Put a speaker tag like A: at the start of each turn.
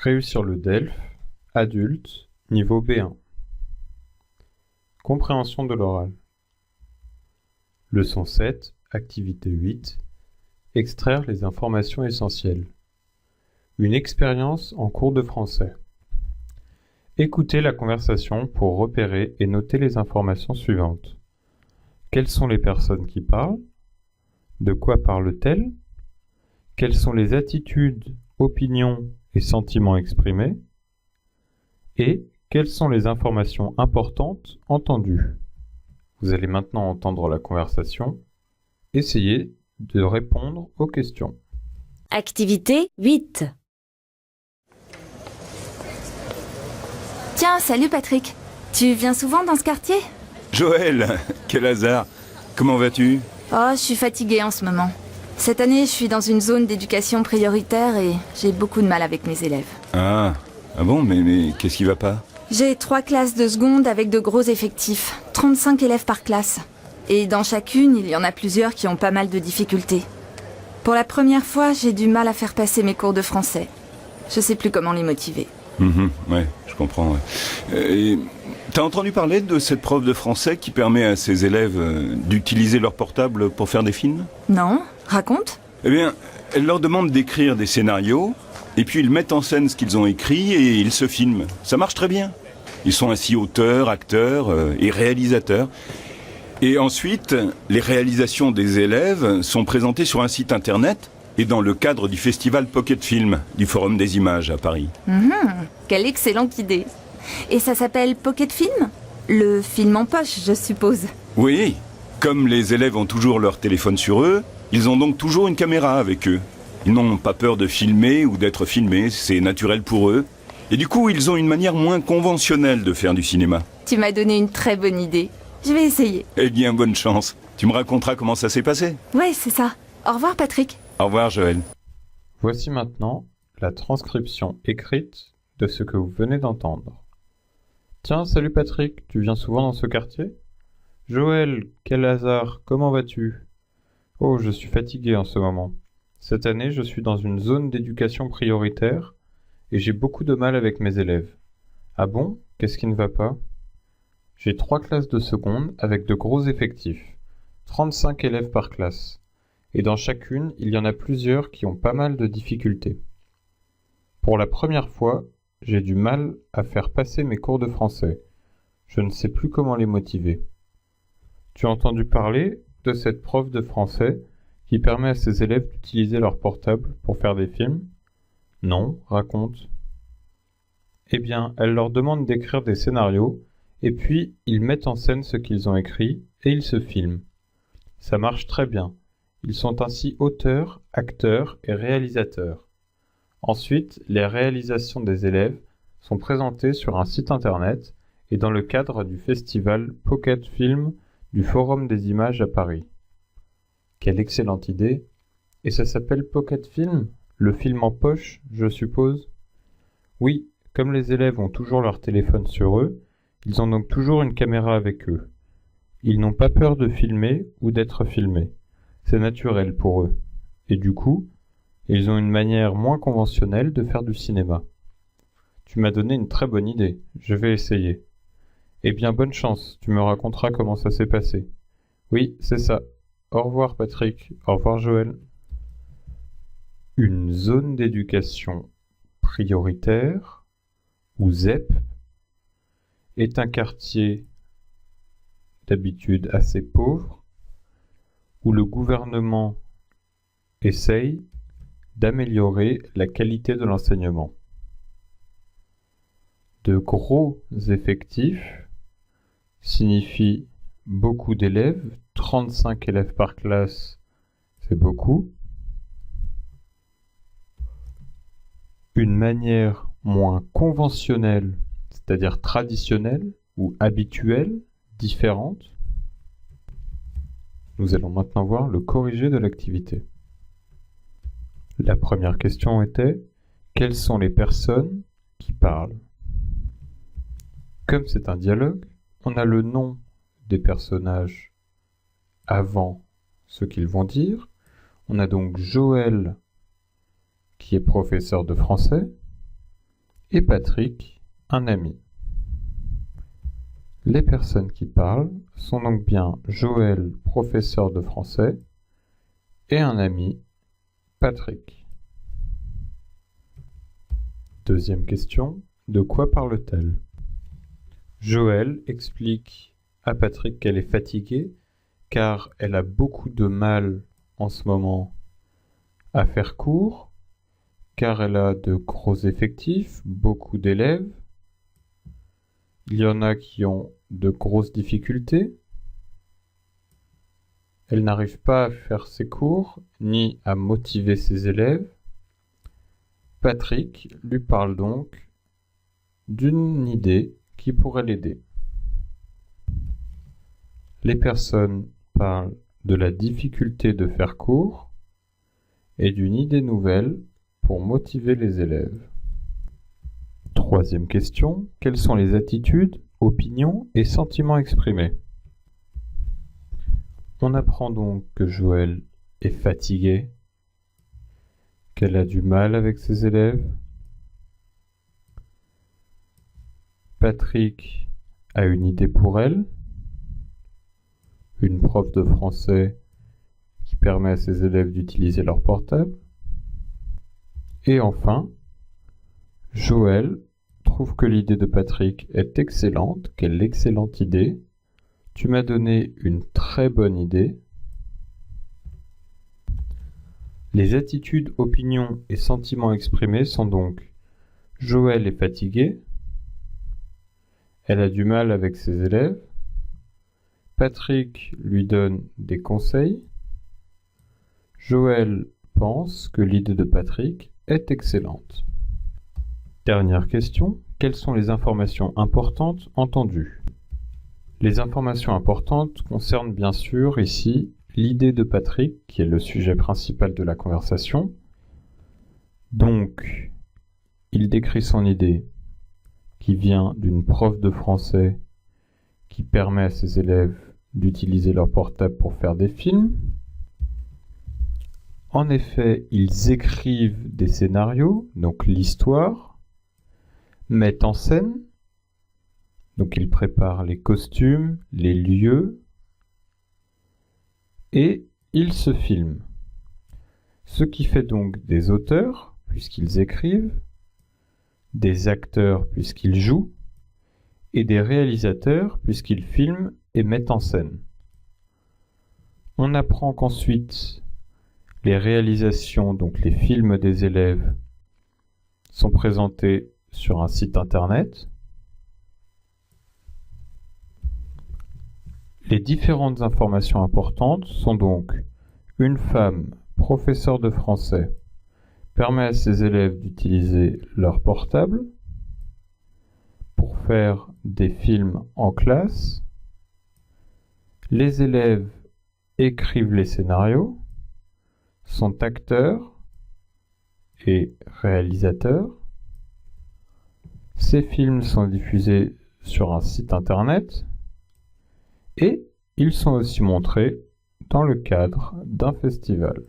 A: Réussir le DELF, adulte, niveau B1. Compréhension de l'oral. Leçon 7, activité 8. Extraire les informations essentielles. Une expérience en cours de français. Écoutez la conversation pour repérer et noter les informations suivantes. Quelles sont les personnes qui parlent? De quoi parlent-elles? Quelles sont les attitudes, opinions et sentiments exprimés? Et quelles sont les informations importantes entendues? Vous allez maintenant entendre la conversation. Essayez de répondre aux questions.
B: Activité 8.
C: Tiens, salut Patrick. Tu viens souvent dans ce quartier?
D: Joël, quel hasard. Comment vas-tu?
C: Oh, je suis fatiguée en ce moment. Cette année, je suis dans une zone d'éducation prioritaire et j'ai beaucoup de mal avec mes élèves.
D: Ah bon, mais qu'est-ce qui va pas?
C: J'ai 3 classes de seconde avec de gros effectifs, 35 élèves par classe. Et dans chacune, il y en a plusieurs qui ont pas mal de difficultés. Pour la première fois, j'ai du mal à faire passer mes cours de français. Je sais plus comment les motiver.
D: Ouais, je comprends. Ouais. T'as entendu parler de cette prof de français qui permet à ses élèves d'utiliser leur portable pour faire des films?
C: Non? Raconte?
D: Eh bien, elle leur demande d'écrire des scénarios, et puis ils mettent en scène ce qu'ils ont écrit et ils se filment. Ça marche très bien. Ils sont ainsi auteurs, acteurs et réalisateurs. Et ensuite, les réalisations des élèves sont présentées sur un site internet et dans le cadre du festival Pocket Film du Forum des Images à Paris.
C: Quelle excellente idée! Et ça s'appelle Pocket Film? Le film en poche, je suppose.
D: Oui, comme les élèves ont toujours leur téléphone sur eux, ils ont donc toujours une caméra avec eux. Ils n'ont pas peur de filmer ou d'être filmés, c'est naturel pour eux. Et du coup, ils ont une manière moins conventionnelle de faire du cinéma.
C: Tu m'as donné une très bonne idée. Je vais essayer.
D: Eh bien, bonne chance. Tu me raconteras comment ça s'est passé.
C: Ouais, c'est ça. Au revoir Patrick.
D: Au revoir, Joël.
A: Voici maintenant la transcription écrite de ce que vous venez d'entendre. Tiens, salut Patrick, tu viens souvent dans ce quartier? Joël, quel hasard, comment vas-tu? Oh, je suis fatigué en ce moment. Cette année, je suis dans une zone d'éducation prioritaire et j'ai beaucoup de mal avec mes élèves. Ah bon? Qu'est-ce qui ne va pas? J'ai 3 classes de seconde avec de gros effectifs, 35 élèves par classe. Et dans chacune, il y en a plusieurs qui ont pas mal de difficultés. Pour la première fois, j'ai du mal à faire passer mes cours de français. Je ne sais plus comment les motiver. Tu as entendu parler de cette prof de français qui permet à ses élèves d'utiliser leur portable pour faire des films? Non, raconte. Eh bien, elle leur demande d'écrire des scénarios, et puis ils mettent en scène ce qu'ils ont écrit, et ils se filment. Ça marche très bien. Ils sont ainsi auteurs, acteurs et réalisateurs. Ensuite, les réalisations des élèves sont présentées sur un site internet et dans le cadre du festival Pocket Film du Forum des Images à Paris. Quelle excellente idée! Et ça s'appelle Pocket Film? Le film en poche, je suppose? Oui, comme les élèves ont toujours leur téléphone sur eux, ils ont donc toujours une caméra avec eux. Ils n'ont pas peur de filmer ou d'être filmés. C'est naturel pour eux. Et du coup, ils ont une manière moins conventionnelle de faire du cinéma. Tu m'as donné une très bonne idée. Je vais essayer. Eh bien, bonne chance. Tu me raconteras comment ça s'est passé. Oui, c'est ça. Au revoir, Patrick. Au revoir, Joël. Une zone d'éducation prioritaire, ou ZEP, est un quartier d'habitude assez pauvre, où le gouvernement essaye d'améliorer la qualité de l'enseignement. De gros effectifs signifie beaucoup d'élèves, 35 élèves par classe, c'est beaucoup. Une manière moins conventionnelle, c'est-à-dire traditionnelle ou habituelle, différente. Nous allons maintenant voir le corrigé de l'activité. La première question était: quelles sont les personnes qui parlent? Comme c'est un dialogue, on a le nom des personnages avant ce qu'ils vont dire. On a donc Joël qui est professeur de français. et Patrick, un ami. Les personnes qui parlent sont donc bien Joël, professeur de français, et un ami, Patrick. Deuxième question, de quoi parle-t-elle? Joël explique à Patrick qu'elle est fatiguée car elle a beaucoup de mal en ce moment à faire cours, car elle a de gros effectifs, beaucoup d'élèves. Il y en a qui ont de grosses difficultés. Elle n'arrive pas à faire ses cours, ni à motiver ses élèves. Patrick lui parle donc d'une idée qui pourrait l'aider. Les personnes parlent de la difficulté de faire cours et d'une idée nouvelle pour motiver les élèves. Troisième question, quelles sont les attitudes, opinions et sentiments exprimés? On apprend donc que Joël est fatiguée, qu'elle a du mal avec ses élèves. Patrick a une idée pour elle, une prof de français qui permet à ses élèves d'utiliser leur portable. Et enfin, Joël trouve que l'idée de Patrick est excellente. Quelle excellente idée! Tu m'as donné une très bonne idée. Les attitudes, opinions et sentiments exprimés sont donc Joël est fatiguée, elle a du mal avec ses élèves, Patrick lui donne des conseils, Joël pense que l'idée de Patrick est excellente. Dernière question, quelles sont les informations importantes entendues? Les informations importantes concernent bien sûr ici l'idée de Patrick, qui est le sujet principal de la conversation. Donc, il décrit son idée, qui vient d'une prof de français qui permet à ses élèves d'utiliser leur portable pour faire des films. En effet, ils écrivent des scénarios, donc l'histoire, mettent en scène, donc ils préparent les costumes, les lieux, et ils se filment. Ce qui fait donc des auteurs, puisqu'ils écrivent, des acteurs, puisqu'ils jouent, et des réalisateurs, puisqu'ils filment et mettent en scène. On apprend qu'ensuite, les réalisations, donc les films des élèves, sont présentés sur un site internet. Les différentes informations importantes sont donc une femme, professeure de français, permet à ses élèves d'utiliser leur portable pour faire des films en classe. Les élèves écrivent les scénarios, sont acteurs et réalisateurs. Ces films sont diffusés sur un site internet et ils sont aussi montrés dans le cadre d'un festival.